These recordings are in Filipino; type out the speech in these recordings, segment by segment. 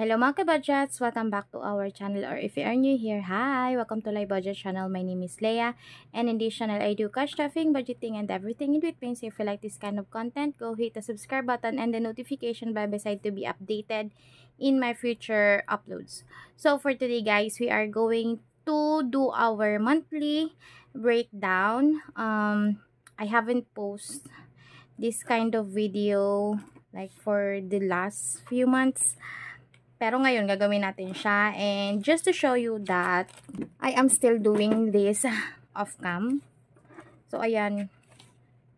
Hello mga ka-budgets! Welcome back to our channel, or if you are new here, hi! Welcome to Live Budget channel. My name is Leia, and in this channel I do cash stuffing, budgeting, and everything in between. So if you like this kind of content, go hit the subscribe button and the notification bell beside to be updated in my future uploads. So for today guys, we are going to do our monthly breakdown. I haven't posted this kind of video like for the last few months. Pero ngayon, gagawin natin siya. And just to show you that I am still doing this off-cam. So, ayan.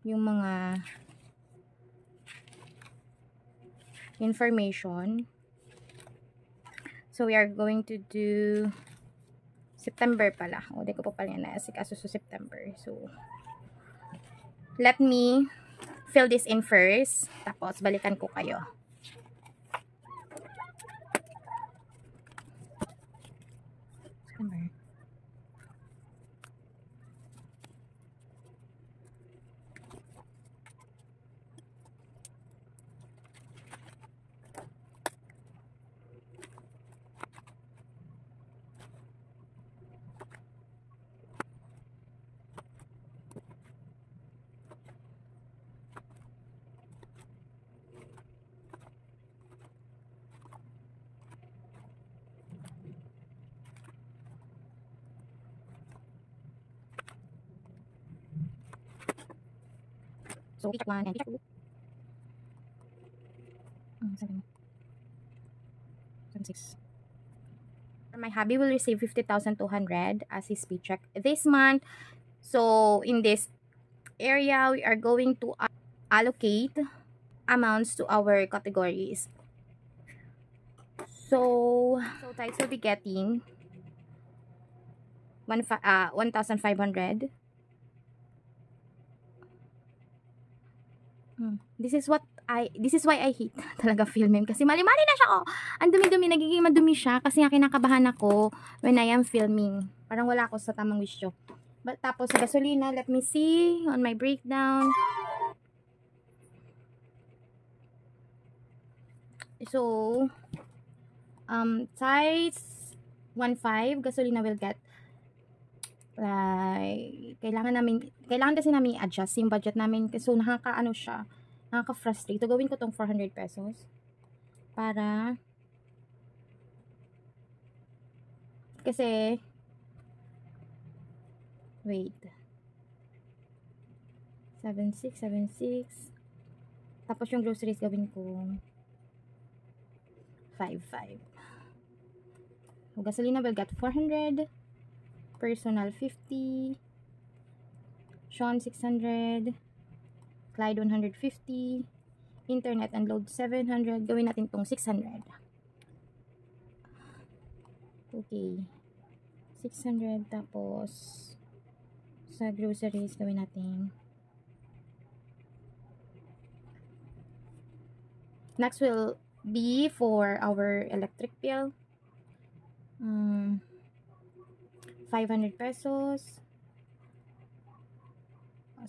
Yung mga information. So, we are going to do September pala. O, di ko pa pala yan naasikaso sa September. So, let me fill this in first. Tapos, balikan ko kayo. So, check 1 and check 2. 7. 6. My hubby will receive 50,200 as his paycheck this month. So, in this area, we are going to allocate amounts to our categories. So Tides will be getting 1,500. This is why I hate talaga filming, kasi mali-mali na siya ko. Ang dumi-dumi, nagiging madumi siya kasi nga kinakabahan ako when I am filming. Parang wala ako sa tamang wisyo. But tapos sa gasolina, let me see on my breakdown. So size 1.5 gasolina will get like kailangan kasi namin i-adjust yung budget namin, so nakaka-frustrate. So, gawin ko tong 400 pesos para kasi wait 76 tapos yung groceries gawin ko 5.5. So, gasolina will get 400, personal 50, Sean 600, Clyde 150, internet and load 700. Gawin natin tong 600. Okay, 600. Tapos sa groceries gawin natin, next will be for our electric bill, 500 pesos.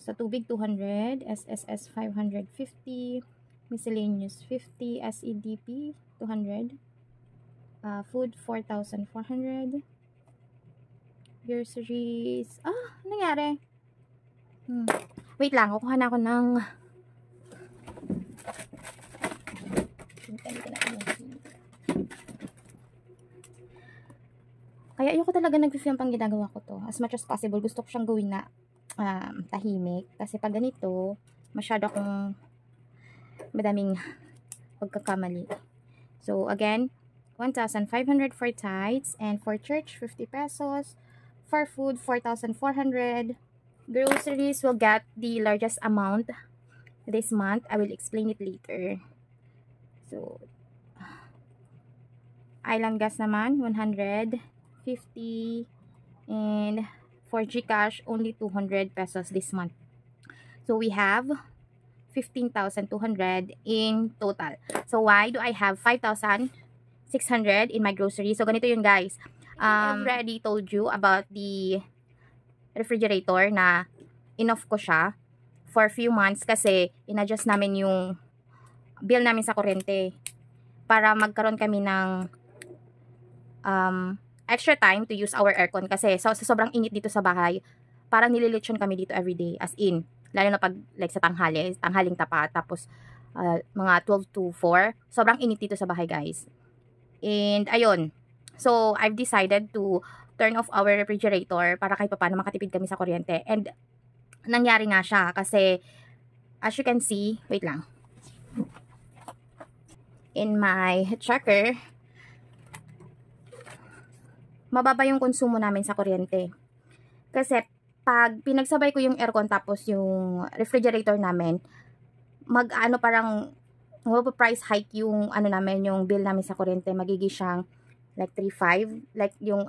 Sa tubig 200, SSS 550, miscellaneous 50, SEDP 200, food 4,400, groceries, nangyari? Wait lang, kukuha na ako ng kaya ayoko talaga nag-film pang ginagawa ko to. As much as possible, gusto ko siyang gawin na tahimik. Kasi pag ganito, masyado akong madaming pagkakamali. So, again, 1,500 for tithes, and for church, 50 pesos. For food, 4,400. Groceries will get the largest amount this month. I will explain it later. So, island gas naman, 150. And for GCash, only 200 pesos this month. So, we have 15,200 in total. So, why do I have 5,600 in my grocery? So, ganito yun guys. I've already told you about the refrigerator na in-off ko siya for a few months kasi in-adjust namin yung bill namin sa kuryente. para magkaroon kami ng extra time to use our aircon kasi sa sobrang init dito sa bahay, parang nililitsyon kami dito everyday, as in, lalo na pag like sa tanghaling tapat, tapos mga 12 to 4, sobrang init dito sa bahay guys. And ayun, so I've decided to turn off our refrigerator para kahit paano makatipid kami sa kuryente. And nangyari nga siya kasi as you can see, wait lang, in my tracker, mababa yung konsumo namin sa kuryente. Kasi pag pinagsabay ko yung aircon tapos yung refrigerator namin, parang price hike yung namin, yung bill namin sa kuryente, magiging siyang like 3.5, like yung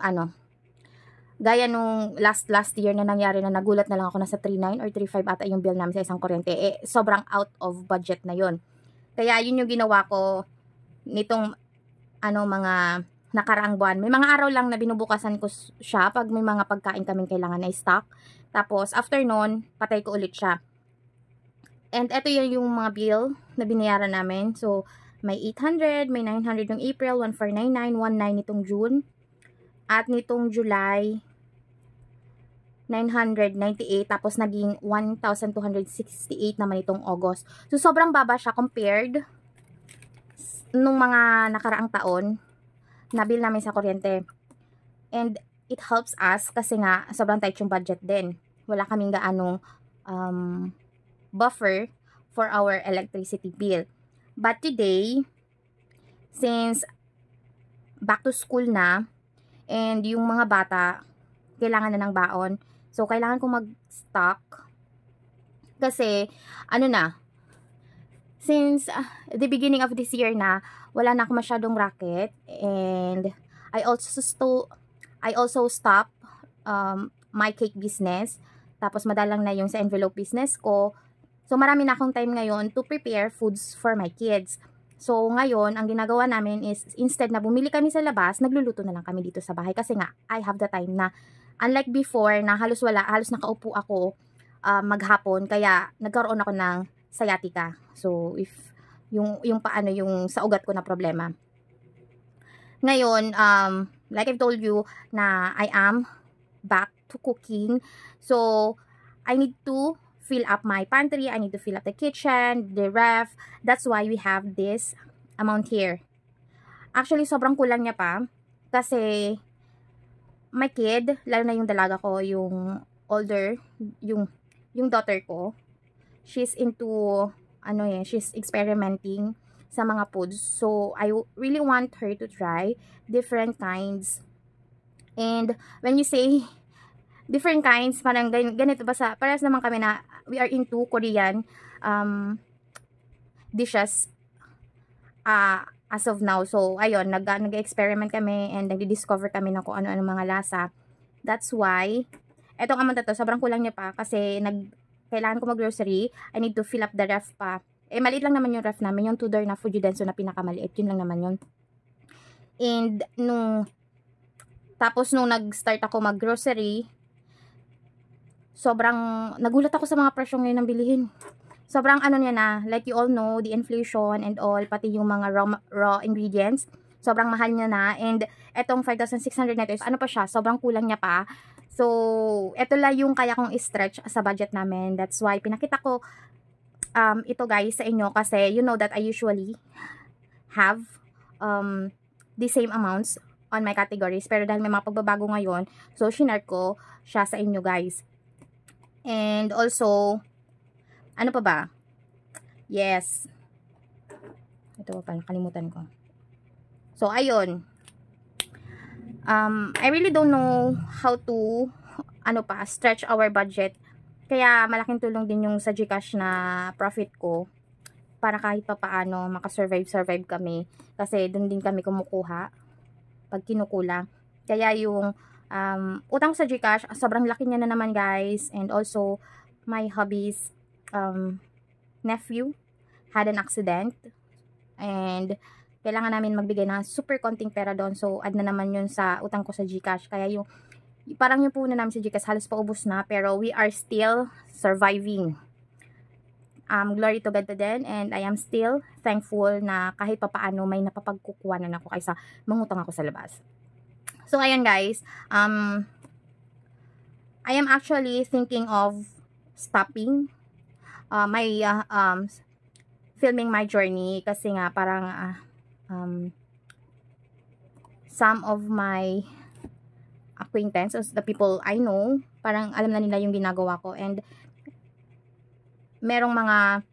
gaya nung last year na nangyari na nagulat na lang ako, nasa 3.9 or 3.5 ata yung bill namin sa isang kuryente. Sobrang out of budget na yon. Kaya yun yung ginawa ko nitong mga nakaraang buwan. May mga araw lang na binubukasan ko siya pag may mga pagkain kaming kailangan na stock. Tapos after nun, patay ko ulit siya. And eto yung mga bill na binayaran namin. So may 800, may 900 yung April, 1499, 19 nitong June. At nitong July, 998, tapos naging 1,268 naman itong August. So sobrang baba siya compared nung mga nakaraang taon na bill namin sa kuryente. And it helps us kasi nga sobrang tight yung budget din. Wala kaming gaanong buffer for our electricity bill. But today, since back to school na and yung mga bata kailangan na ng baon, so kailangan kong mag-stock kasi since the beginning of this year na, wala na ako masyadong racket, and I also stop my cake business, tapos madalang na yung sa envelope business ko. So marami na akong time ngayon to prepare foods for my kids. So ngayon, ang ginagawa namin is, instead na bumili kami sa labas, nagluluto na lang kami dito sa bahay kasi nga I have the time na, unlike before na halos nakaupo ako maghapon, kaya nagkaroon ako ng sciatica. So if yung paano yung sa ugat ko na problema. Ngayon, like I've told you na I am back to cooking. So I need to fill up my pantry, I need to fill up the kitchen, the ref. That's why we have this amount here. Actually, sobrang kulang niya pa kasi my kid, lalo na yung dalaga ko, yung older, yung daughter ko, she's into she's experimenting sa mga foods. So I really want her to try different kinds. And when you say different kinds, parang ganito ba parehas naman kami na we are into Korean dishes as of now. So ayun, nag-experiment kami and nag-discover kami ng kung ano-ano mga lasa. That's why etong amount na to, sobrang kulang niya pa kasi kailangan ko mag-grocery. I need to fill up the ref pa. Maliit lang naman yung ref namin. Yung 2-door na Fujidenso na pinakamaliit. Yun lang naman yun. And tapos nung nag-start ako mag-grocery, sobrang nagulat ako sa mga presyo ngayon ng bilihin. Sobrang niya na, like you all know, the inflation and all, pati yung mga raw ingredients, sobrang mahal niya na. And etong 5,600 na ito, pa siya, sobrang kulang niya pa. So, ito lang yung kaya kong i-stretch sa budget namin. That's why pinakita ko ito guys sa inyo kasi you know that I usually have the same amounts on my categories. Pero dahil may mga pagbabago ngayon, so shinare ko siya sa inyo guys. And also, ano pa ba? Yes. Ito pa, nakalimutan ko. So, ayun. I really don't know how to stretch our budget. Kaya malaking tulong din yung sa GCash na profit ko para kahit pa paano makasurvive kami kasi doon din kami kumukuha pag kinukulang. Kaya yung utang sa GCash, sobrang laki niya na naman guys. And also my hubby's nephew had an accident and kailangan namin magbigay ng super konting pera doon. So, add na naman yun sa utang ko sa GCash. Kaya parang yung puno namin sa GCash halos paubos na. Pero we are still surviving. glory to God din, and I am still thankful na kahit papaano may napapagkukuhanan ako kaysa mangutang ako sa labas. So ayan guys, I am actually thinking of stopping my filming my journey kasi nga parang some of my acquaintances, the people I know, parang alam na nila yung ginagawa ko, and merong mga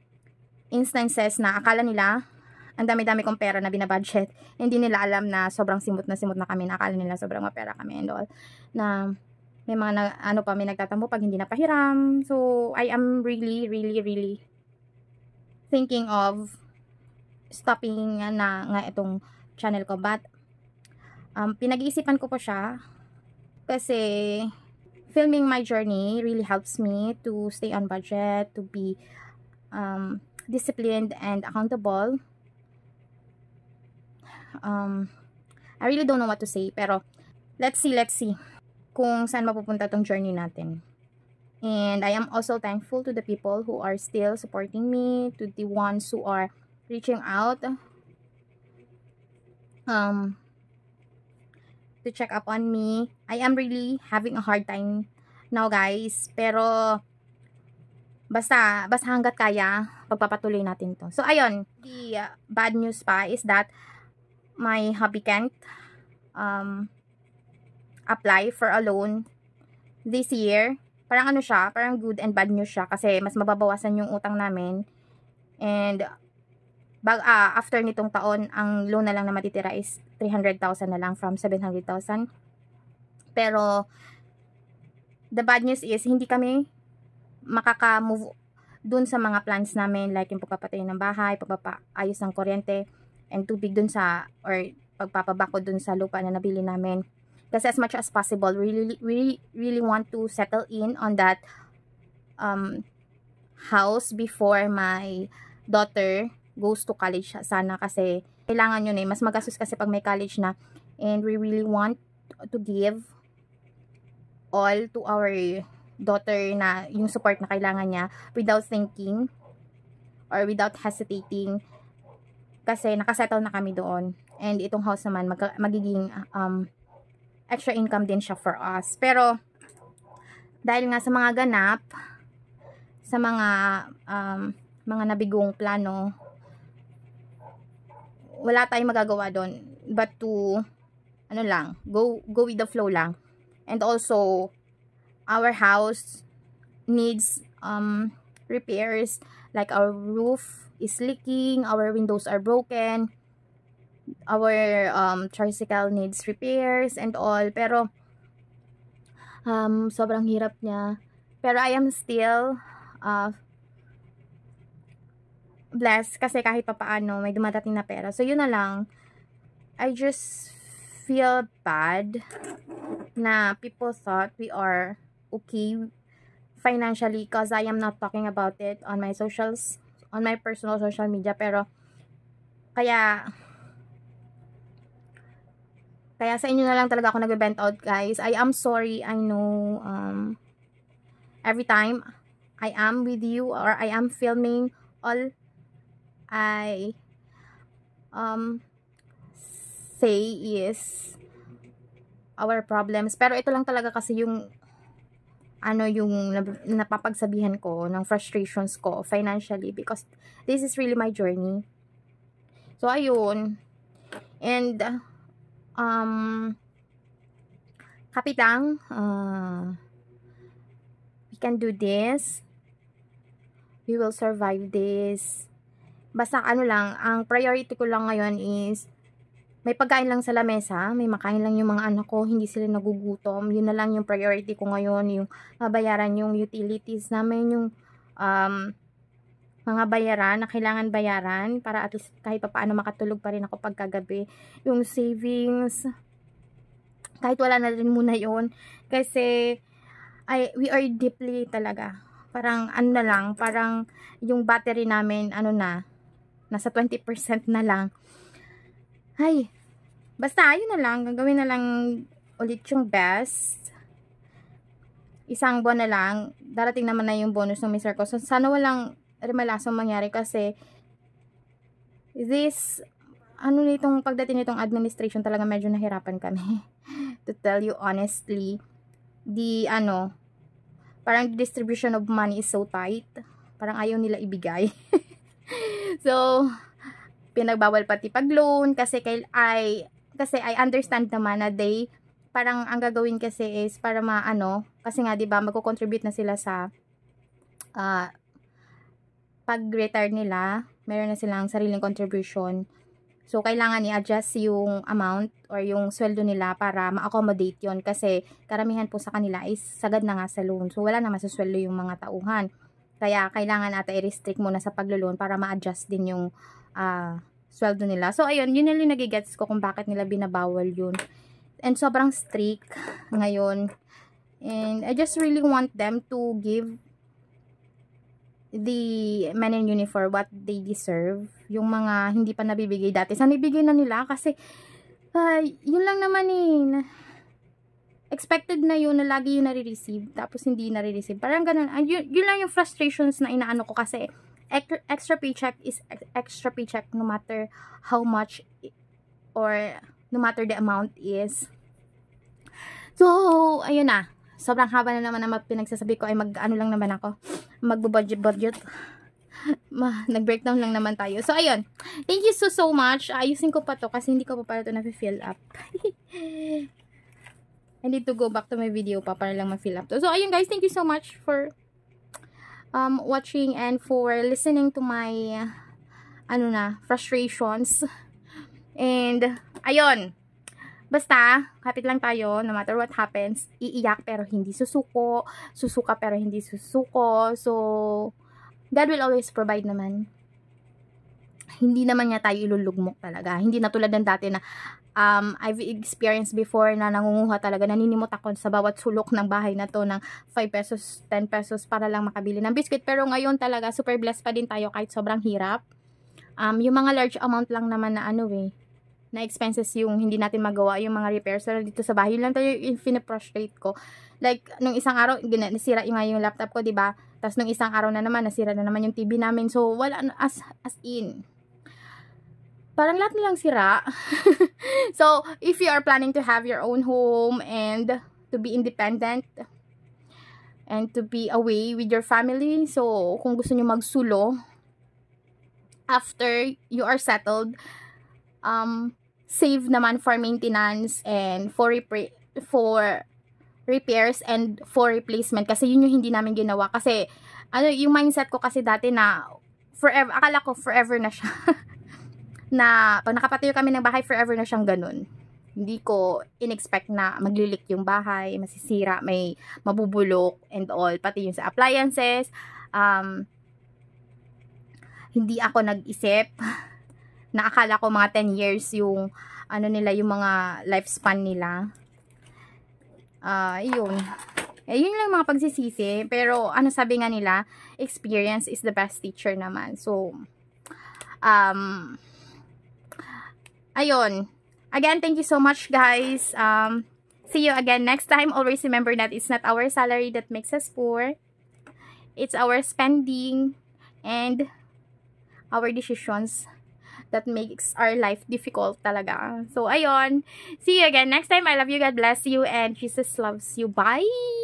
instances na akala nila ang dami-dami kong pera na binabudget, hindi nila alam na sobrang simot na kami, na akala nila sobrang mapera kami and all, na may mga may nagtatampo pag hindi napahiram. So I am really thinking of stopping na nga itong channel ko, but pinag-iisipan ko po siya kasi filming my journey really helps me to stay on budget, to be disciplined and accountable. I really don't know what to say, pero let's see kung saan mapupunta tong journey natin. And I am also thankful to the people who are still supporting me, to the ones who are reaching out to check up on me. I am really having a hard time now guys, pero basta hanggat kaya, pagpapatuloy natin to. So ayun, the bad news pa is that my hubby can't apply for a loan this year. Parang ano siya, parang good and bad news siya kasi mas mababawasan yung utang namin. And after nitong taon, ang loan na lang na matitira is 300,000 na lang from 700,000. Pero the bad news is hindi kami makaka-move dun sa mga plans namin, like yung pagpapatayo ng bahay, pagpapaayos ng kuryente and tubig dun sa, or pagpapabakod dun sa lupa na nabili namin. Kasi as much as possible, we really want to settle in on that house before my daughter goes to college sana, kasi kailangan yun mas magastos kasi pag may college na, and we really want to give all to our daughter na yung support na kailangan niya without thinking or without hesitating, kasi nakasettle na kami doon, and itong house naman magiging extra income din siya for us. Pero dahil nga sa mga ganap, sa mga nabigong plano, wala tayong magagawa doon but to go with the flow lang. And also our house needs repairs, like our roof is leaking, our windows are broken, our tricycle needs repairs and all. Pero sobrang hirap niya, pero I am still blessed kasi kahit papaano may dumadating na pera. So yun na lang, I just feel bad na people thought we are okay financially because I am not talking about it on my socials, on my personal social media. Pero kaya sa inyo na lang talaga ako nag-vent out guys. I am sorry, I know every time I am with you or I am filming, all I say is our problems. Pero ito lang talaga kasi yung yung napapagsabihan ko ng frustrations ko financially, because this is really my journey. So ayun, and kapit lang, we can do this, we will survive this. Basta lang, ang priority ko lang ngayon is may pagkain lang sa lamesa, may makain lang yung mga anak ko, hindi sila nagugutom. Yun na lang yung priority ko ngayon, yung mabayaran yung utilities namin, yung mga bayaran na kailangan bayaran para at least kahit paano makatulog pa rin ako pagkagabi. Yung savings, kahit wala na rin muna yun, kasi we are deeply talaga, parang na lang, parang yung battery namin nasa 20% na lang. Ay, basta ayun na lang, gagawin na lang ulit yung best. Isang buwan na lang, darating naman na yung bonus ng mister ko. So sana walang remalasong mangyari kasi this, ano nitong pagdating nitong administration talaga medyo nahirapan kami. To tell you honestly, parang the distribution of money is so tight. Parang ayaw nila ibigay. So, pinagbawal pati pag-loan kasi I understand naman na parang ang gagawin kasi is para kasi nga 'di ba magko-contribute na sila sa pag-retire nila, meron na silang sariling contribution. So, kailangan i-adjust yung amount or yung sweldo nila para ma-accommodate yon kasi karamihan po sa kanila is sagad na nga sa loan. So, wala na masusweldo yung mga tauhan. Kaya, kailangan ata i-restrict muna sa pag-loan para ma-adjust din yung sweldo nila. So, ayun, yun yung nagigets ko kung bakit nila binabawal yun. And sobrang strict ngayon. And I just really want them to give the men in uniform what they deserve. Yung mga hindi pa nabibigay dati. Sana ibigay na nila kasi yun lang naman expected na yun na lagi yung nare-receive tapos hindi nare-receive. Parang ganun. Yun lang yung frustrations na inaano ko kasi extra paycheck is extra paycheck no matter how much or no matter the amount is. So, ayun na. Sobrang haba na naman na pinagsasabi ko ay mag-ano lang naman ako. Magbo-budget. Nag-breakdown lang naman tayo. So, ayun. Thank you so much. Ayusin ko pa to kasi hindi ko pa pala ito na-fill up. I need to go back to my video pa para lang ma-fill up to. So, ayun guys. Thank you so much for watching and for listening to my frustrations. And, ayun. Basta, kapit lang tayo, no matter what happens, iiyak pero hindi susuko, susuka pero hindi susuko. So, God will always provide naman. Hindi naman niya tayo ilulugmok talaga. Hindi na tulad ng dati na I've experienced before na nangunguha talaga, naninimot ako sa bawat sulok ng bahay na to ng 5 pesos, 10 pesos para lang makabili ng biscuit. Pero ngayon talaga, super blessed pa din tayo kahit sobrang hirap. Yung mga large amount lang naman na na expenses yung hindi natin magawa, yung mga repairs. So, dito sa bahay lang tayo yung frustrate ko. Like, nung isang araw, nasira yung laptop ko, diba? Tapos, nung isang araw na naman, nasira na naman yung TV namin. So, wala, as in. Parang lahat nilang sira. So, if you are planning to have your own home and to be independent and to be away with your family, so, kung gusto nyo magsulo, after you are settled, save naman for maintenance and for repairs and for replacement kasi yun yung hindi namin ginawa kasi yung mindset ko kasi dati na forever, akala ko forever na siya na pag nakapatayo kami ng bahay forever na siyang ganun. Hindi ko in-expect na maglilik yung bahay, masisira, may mabubulok and all, pati yung sa appliances. Hindi ako nag-isip na akala ko mga 10 years yung yung mga lifespan nila. Yun. Yun lang mga pagsisisi. Pero sabi nga nila, experience is the best teacher naman. So, ayun. Again, thank you so much guys. See you again next time. Always remember that it's not our salary that makes us poor. It's our spending and our decisions that makes our life difficult talaga. So, ayun. See you again next time. I love you. God bless you. And Jesus loves you. Bye!